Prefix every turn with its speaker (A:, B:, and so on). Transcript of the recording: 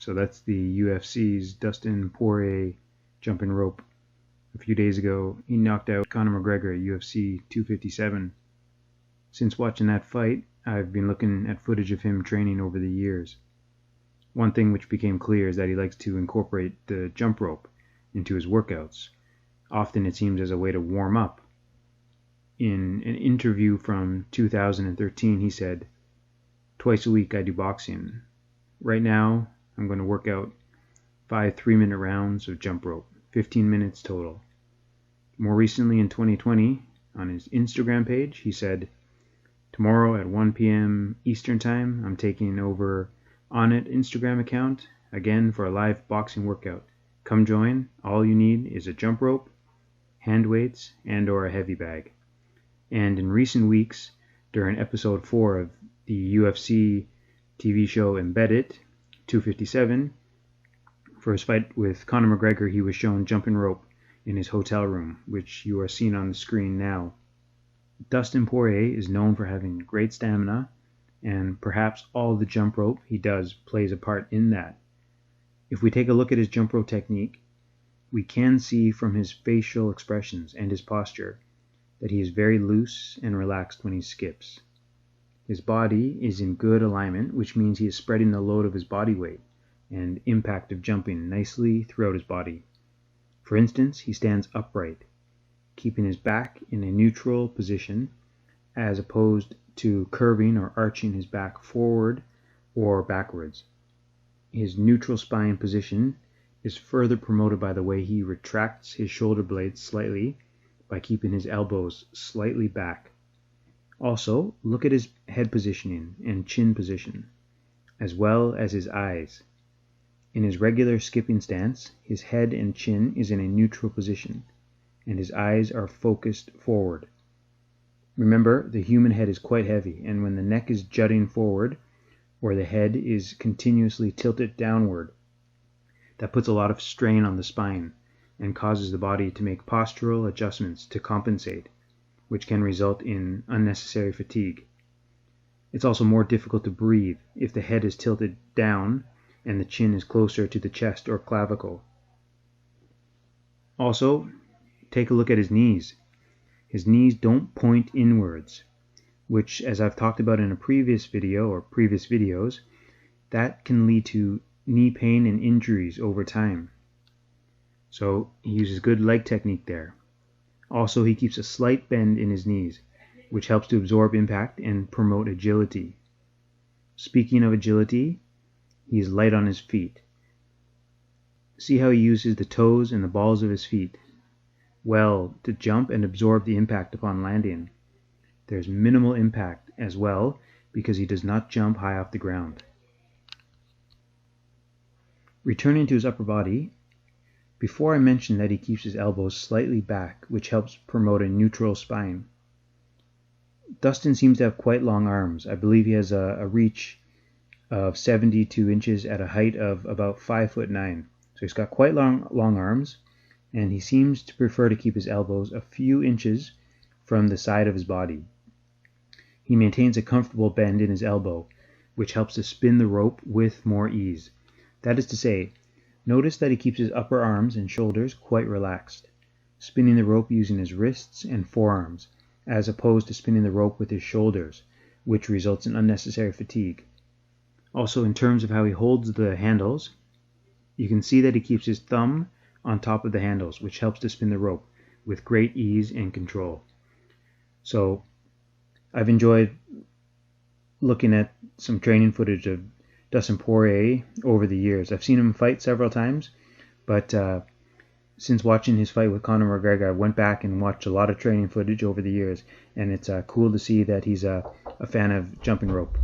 A: So that's the UFC's Dustin Poirier jumping rope. A few days ago, he knocked out Conor McGregor at UFC 257. Since watching that fight, I've been looking at footage of him training over the years. One thing which became clear is that he likes to incorporate the jump rope into his workouts. Often it seems as a way to warm up. In an interview from 2013, he said, "Twice a week I do boxing. Right now, I'm going to work out 5 3-minute rounds of jump rope, 15 minutes total." More recently in 2020, on his Instagram page, he said, "Tomorrow at 1 p.m. Eastern Time, I'm taking over Onnit Instagram account again for a live boxing workout. Come join. All you need is a jump rope, hand weights, and or a heavy bag." And in recent weeks, during episode 4 of the UFC TV show Embedded 257, for his fight with Conor McGregor, he was shown jumping rope in his hotel room, which you are seeing on the screen now. Dustin Poirier is known for having great stamina, and perhaps all the jump rope he does plays a part in that. If we take a look at his jump rope technique, we can see from his facial expressions and his posture that he is very loose and relaxed when he skips. His body is in good alignment, which means he is spreading the load of his body weight and impact of jumping nicely throughout his body. For instance, he stands upright, keeping his back in a neutral position as opposed to curving or arching his back forward or backwards. His neutral spine position is further promoted by the way he retracts his shoulder blades slightly by keeping his elbows slightly back. Also, look at his head positioning and chin position, as well as his eyes. In his regular skipping stance, his head and chin is in a neutral position, and his eyes are focused forward. Remember, the human head is quite heavy, and when the neck is jutting forward, or the head is continuously tilted downward, that puts a lot of strain on the spine and causes the body to make postural adjustments to compensate, which can result in unnecessary fatigue. It's also more difficult to breathe if the head is tilted down and the chin is closer to the chest or clavicle. Also, take a look at his knees. His knees don't point inwards, which, as I've talked about in a previous video or previous videos, that can lead to knee pain and injuries over time. So he uses good leg technique there. Also, he keeps a slight bend in his knees, which helps to absorb impact and promote agility. Speaking of agility, he is light on his feet. See how he uses the toes and the balls of his feet well to jump and absorb the impact upon landing. There's minimal impact as well because he does not jump high off the ground. Returning to his upper body, before I mentioned that he keeps his elbows slightly back, which helps promote a neutral spine. Dustin seems to have quite long arms. I believe he has a reach of 72 inches at a height of about 5'9". So he's got quite long arms, and he seems to prefer to keep his elbows a few inches from the side of his body. He maintains a comfortable bend in his elbow, which helps to spin the rope with more ease. That is to say, notice that he keeps his upper arms and shoulders quite relaxed, spinning the rope using his wrists and forearms, as opposed to spinning the rope with his shoulders, which results in unnecessary fatigue. Also, in terms of how he holds the handles, you can see that he keeps his thumb on top of the handles, which helps to spin the rope with great ease and control. So, I've enjoyed looking at some training footage of Dustin Poirier over the years. I've seen him fight several times, but since watching his fight with Conor McGregor, I went back and watched a lot of training footage over the years, and it's cool to see that he's a fan of jumping rope.